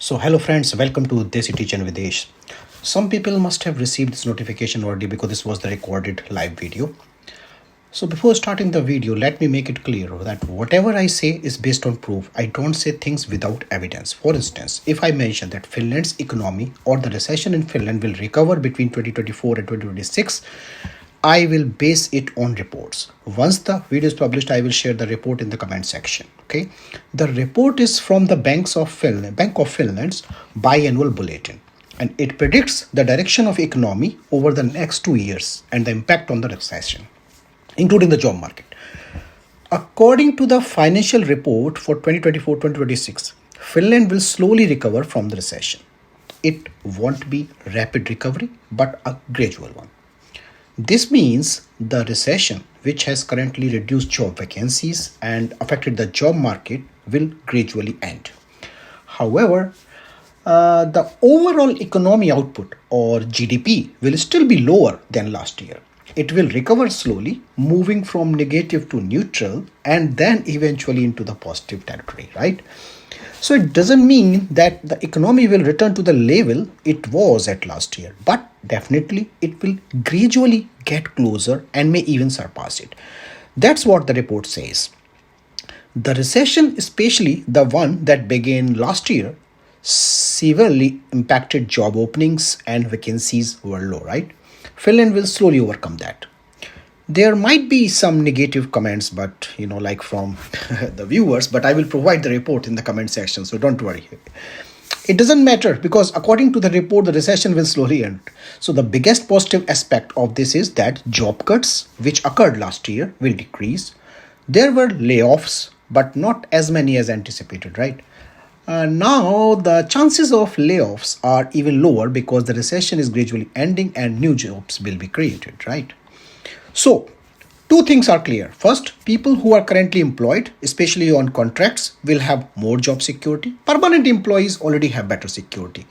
So hello friends, welcome to Desi Teacher Videsh. Some people must have received this notification already because this was the recorded live video. So before starting the video, let me make it clear that whatever I say is based on proof. I don't say things without evidence. For instance, if I mention that Finland's economy or the recession in Finland will recover between 2024 and 2026, I will base it on reports. Once the video is published, I will share the report in the comment section. Okay, the report is from the Bank of Finland's biannual bulletin, and it predicts the direction of economy over the next 2 years and the impact on the recession, including the job market. According to the financial report for 2024-2026, Finland will slowly recover from the recession. It won't be rapid recovery, but a gradual one. This means the recession, which has currently reduced job vacancies and affected the job market, will gradually end. However, the overall economy output or GDP will still be lower than last year. It will recover slowly, moving from negative to neutral and then eventually into the positive territory, right? So it doesn't mean that the economy will return to the level it was at last year, but definitely it will gradually get closer and may even surpass it. That's what the report says. The recession, especially the one that began last year, severely impacted job openings and vacancies were low, right? Finland will slowly overcome that. There might be some negative comments, but like from the viewers, but I will provide the report in the comment section, so don't worry. It doesn't matter because according to the report, the recession will slowly end. So the biggest positive aspect of this is that job cuts, which occurred last year, will decrease. There were layoffs, but not as many as anticipated, right? Now the chances of layoffs are even lower because the recession is gradually ending and new jobs will be created, right? So, two things are clear. First, people who are currently employed, especially on contracts, will have more job security. Permanent employees already have better security.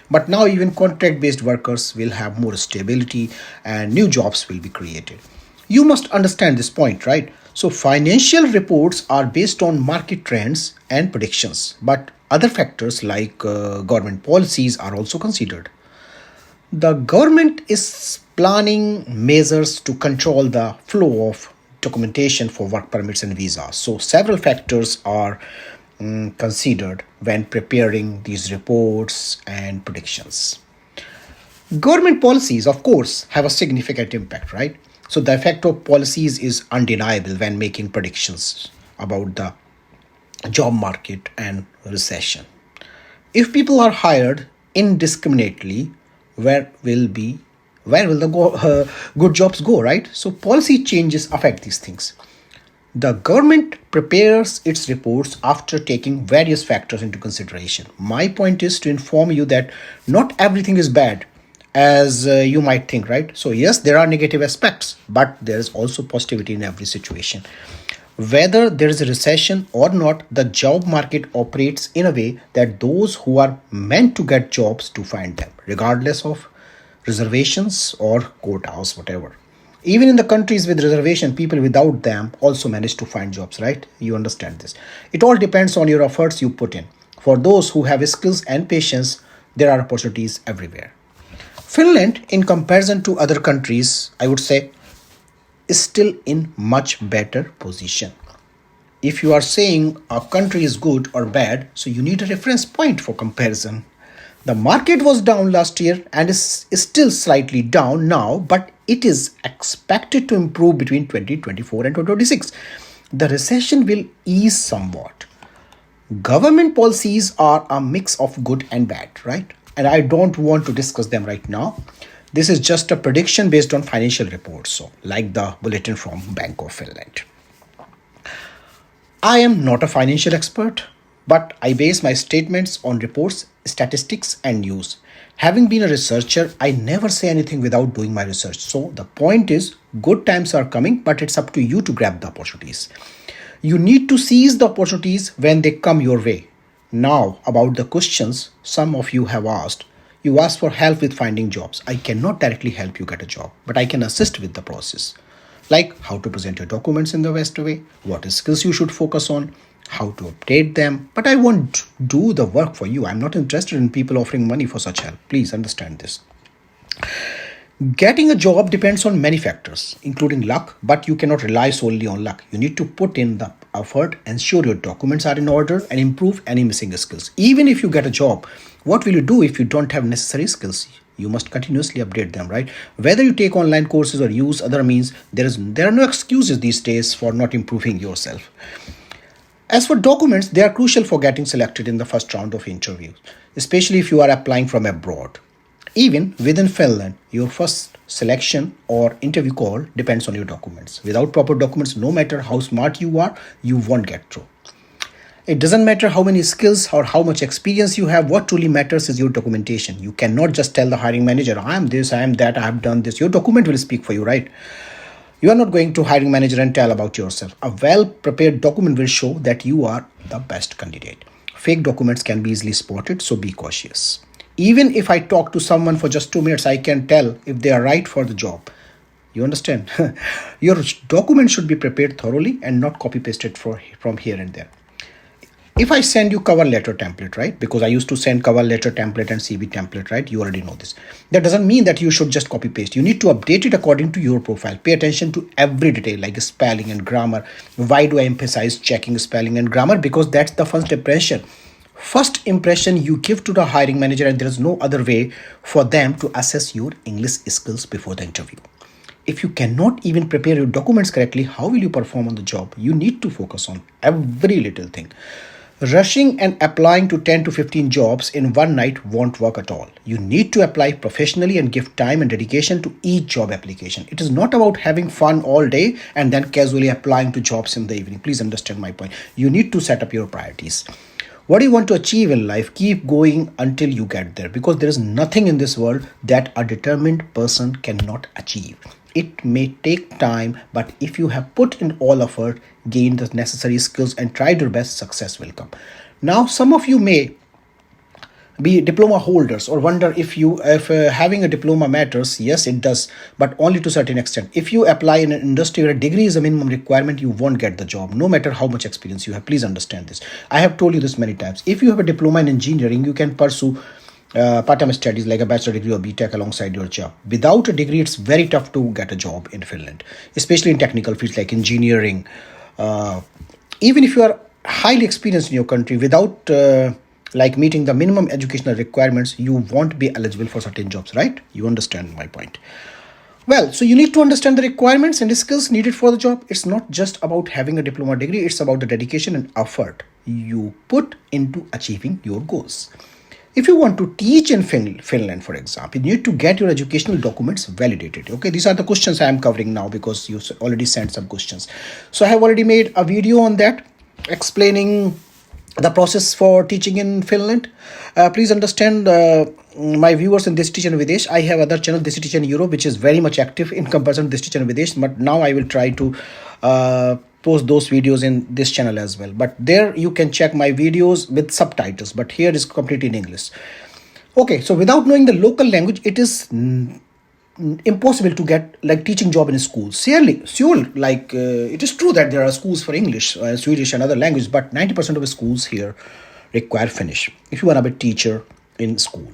But now even contract-based workers will have more stability and new jobs will be created. You must understand this point, right? So, financial reports are based on market trends and predictions, but other factors like government policies are also considered. The government is planning measures to control the flow of documentation for work permits and visas. So, several factors are considered when preparing these reports and predictions. Government policies, of course, have a significant impact, right? So, the effect of policies is undeniable when making predictions about the job market and recession. If people are hired indiscriminately, where will the good jobs go, right? So policy changes affect these things. The government prepares its reports after taking various factors into consideration. My point is to inform you that not everything is bad as you might think, right? So yes, there are negative aspects, but there is also positivity in every situation. Whether there is a recession or not, the job market operates in a way that those who are meant to get jobs to find them, regardless of reservations or quotas, whatever. Even in the countries with reservation, people without them also manage to find jobs, right? You understand this. It all depends on your efforts you put in. For those who have skills and patience, there are opportunities everywhere. Finland, in comparison to other countries, I would say, is still in much better position. If you are saying a country is good or bad, so you need a reference point for comparison. The market was down last year and is still slightly down now, but it is expected to improve between 2024 and 2026. The recession will ease somewhat. Government policies are a mix of good and bad, right? And I don't want to discuss them right now. This is just a prediction based on financial reports, so like the bulletin from Bank of Finland. I am not a financial expert, but I base my statements on reports, statistics, and news. Having been a researcher, I never say anything without doing my research. So the point is, good times are coming, but it's up to you to grab the opportunities. You need to seize the opportunities when they come your way. Now, about the questions some of you have asked. You ask for help with finding jobs. I cannot directly help you get a job, but I can assist with the process. Like how to present your documents in the best way, what skills you should focus on, how to update them, but I won't do the work for you. I'm not interested in people offering money for such help. Please understand this. Getting a job depends on many factors, including luck, but you cannot rely solely on luck. You need to put in the effort, ensure your documents are in order, and improve any missing skills. Even if you get a job, what will you do if you don't have necessary skills? You must continuously update them, right? Whether you take online courses or use other means, there are no excuses these days for not improving yourself. As for documents, they are crucial for getting selected in the first round of interviews, especially if you are applying from abroad. Even within Finland, your first selection or interview call depends on your documents. Without proper documents, no matter how smart you are, you won't get through. It doesn't matter how many skills or how much experience you have. What truly matters is your documentation. You cannot just tell the hiring manager, I am this, I am that, I have done this. Your document will speak for you, right? You are not going to hiring manager and tell about yourself. A well-prepared document will show that you are the best candidate. Fake documents can be easily spotted, so be cautious. Even if I talk to someone for just 2 minutes, I can tell if they are right for the job. You understand? Your document should be prepared thoroughly and not copy-pasted from here and there. If I send you cover letter template, right? Because I used to send cover letter template and CV template, right? You already know this. That doesn't mean that you should just copy paste. You need to update it according to your profile. Pay attention to every detail like spelling and grammar. Why do I emphasize checking spelling and grammar? Because that's the first impression. First impression you give to the hiring manager, and there is no other way for them to assess your English skills before the interview. If you cannot even prepare your documents correctly, how will you perform on the job? You need to focus on every little thing. Rushing and applying to 10 to 15 jobs in one night won't work at all. You need to apply professionally and give time and dedication to each job application. It is not about having fun all day and then casually applying to jobs in the evening. Please understand my point. You need to set up your priorities. What do you want to achieve in life? Keep going until you get there, because there is nothing in this world that a determined person cannot achieve. It may take time, but if you have put in all effort, gained the necessary skills and tried your best, success will come. Now, some of you may be diploma holders or wonder if having a diploma matters. Yes, it does, but only to a certain extent. If you apply in an industry where a degree is a minimum requirement, you won't get the job, no matter how much experience you have. Please understand this. I have told you this many times. If you have a diploma in engineering, you can pursue part-time studies like a bachelor degree or BTech alongside your job. Without a degree, it's very tough to get a job in Finland, especially in technical fields like engineering. Even if you are highly experienced in your country, without meeting the minimum educational requirements, you won't be eligible for certain jobs, right? You understand my point. Well, so you need to understand the requirements and the skills needed for the job. It's not just about having a diploma degree. It's about the dedication and effort you put into achieving your goals. If you want to teach in Finland, for example, you need to get your educational documents validated. Okay, these are the questions I am covering now because you already sent some questions. So I have already made a video on that explaining the process for teaching in Finland. Please understand my viewers in Desi Teacher and Videsh. I have other channel, Desi Teacher in Europe, which is very much active in comparison to Desi Teacher and Videsh. But now I will try to post those videos in this channel as well. But there you can check my videos with subtitles. But here is completely in English. Okay, so without knowing the local language, it is impossible to get like teaching job in a school. Seoul, it is true that there are schools for English, Swedish and other languages, but 90% of the schools here require Finnish if you want to be a teacher in school.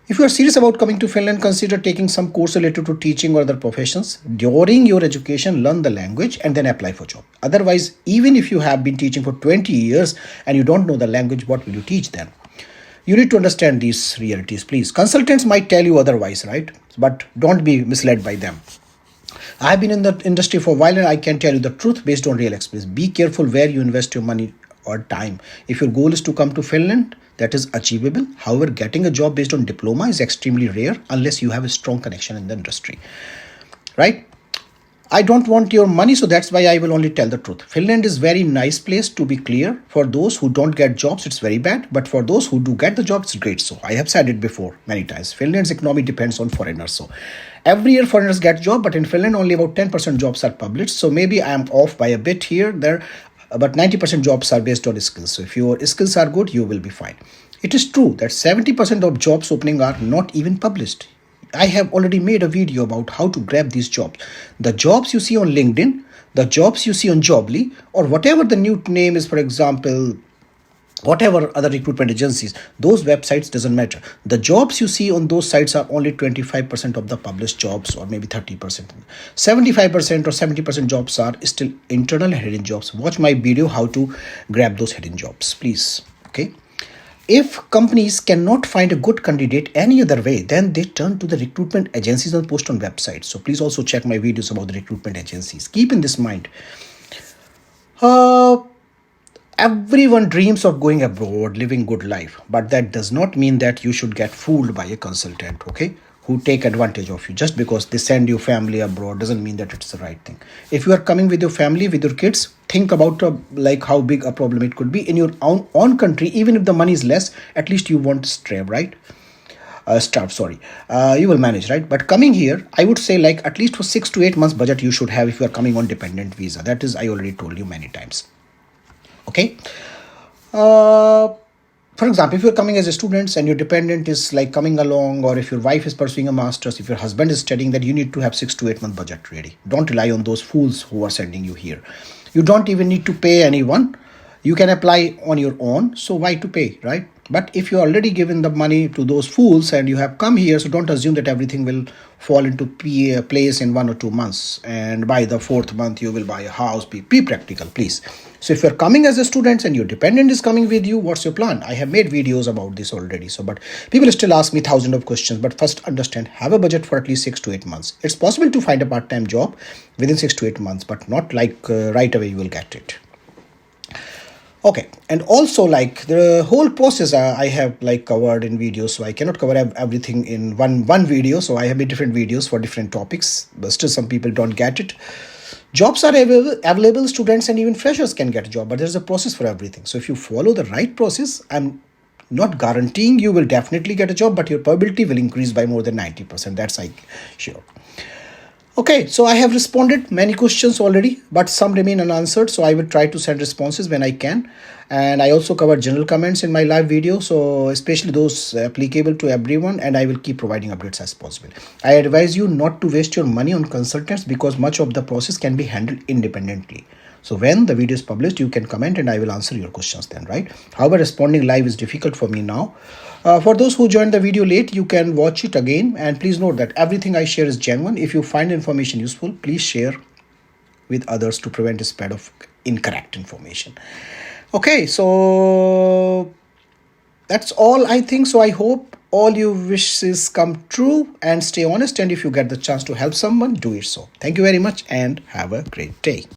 If you are serious about coming to Finland, consider taking some course related to teaching or other professions. During your education, learn the language and then apply for job. Otherwise, even if you have been teaching for 20 years and you don't know the language, what will you teach then? You need to understand these realities, please. Consultants might tell you otherwise, right? But don't be misled by them. I've been in the industry for a while and I can tell you the truth based on real experience. Be careful where you invest your money or time. If your goal is to come to Finland, that is achievable. However, getting a job based on diploma is extremely rare unless you have a strong connection in the industry, right? I don't want your money, so that's why I will only tell the truth. Finland is very nice place, to be clear. For those who don't get jobs, it's very bad. But for those who do get the job, it's great. So I have said it before many times. Finland's economy depends on foreigners. So every year foreigners get job, but in Finland only about 10% jobs are published. So maybe I am off by a bit here, there. But 90% jobs are based on skills. So if your skills are good, you will be fine. It is true that 70% of jobs opening are not even published. I have already made a video about how to grab these jobs. The jobs you see on LinkedIn, The jobs you see on Jobly or whatever the new name is, for example, whatever other recruitment agencies, those websites doesn't matter. The jobs you see on those sites are only 25% of the published jobs, or maybe 30%. 75% or 70% jobs are still internal hidden jobs. Watch my video how to grab those hidden jobs, please. Okay. If companies cannot find a good candidate any other way, then they turn to the recruitment agencies and post on websites. So please also check my videos about the recruitment agencies. Keep in this mind. Uh, Everyone dreams of going abroad, living good life, but that does not mean that you should get fooled by a consultant, okay, who take advantage of you. Just because they send you family abroad doesn't mean that it's the right thing. If you are coming with your family, with your kids, think about like how big a problem it could be in your own country. Even if the money is less, at least you won't starve, right? You will manage, right? But coming here, I would say like at least for 6 to 8 months budget you should have if you are coming on dependent visa. That is, I already told you many times. Okay. For example, if you're coming as a student and your dependent is like coming along, or if your wife is pursuing a master's, if your husband is studying, then you need to have 6 to 8 month budget ready. Don't rely on those fools who are sending you here. You don't even need to pay anyone. You can apply on your own. So why to pay, right? But if you already given the money to those fools and you have come here, so don't assume that everything will fall into place in 1 or 2 months. And by the fourth month, you will buy a house. Be practical, please. So if you're coming as a student and your dependent is coming with you, what's your plan? I have made videos about this already. So, but people still ask me thousands of questions. But first understand, have a budget for at least 6 to 8 months. It's possible to find a part-time job within 6 to 8 months, but not like right away you will get it. Okay, and also like the whole process I have like covered in videos, so I cannot cover everything in one video. So I have made different videos for different topics, but still some people don't get it. Jobs are available, students and even freshers can get a job, but there's a process for everything. So if you follow the right process, I'm not guaranteeing you will definitely get a job, but your probability will increase by more than 90%. That's like sure. Okay, so I have responded many questions already, but some remain unanswered. So I will try to send responses when I can. And I also covered general comments in my live video, so especially those applicable to everyone, and I will keep providing updates as possible. I advise you not to waste your money on consultants because much of the process can be handled independently. So when the video is published, you can comment and I will answer your questions then, right? However, responding live is difficult for me now. For those who joined the video late, you can watch it again. And please note that everything I share is genuine. If you find information useful, please share with others to prevent the spread of incorrect information. Okay, so that's all I think. So I hope all your wishes come true and stay honest. And if you get the chance to help someone, do it so. Thank you very much and have a great day.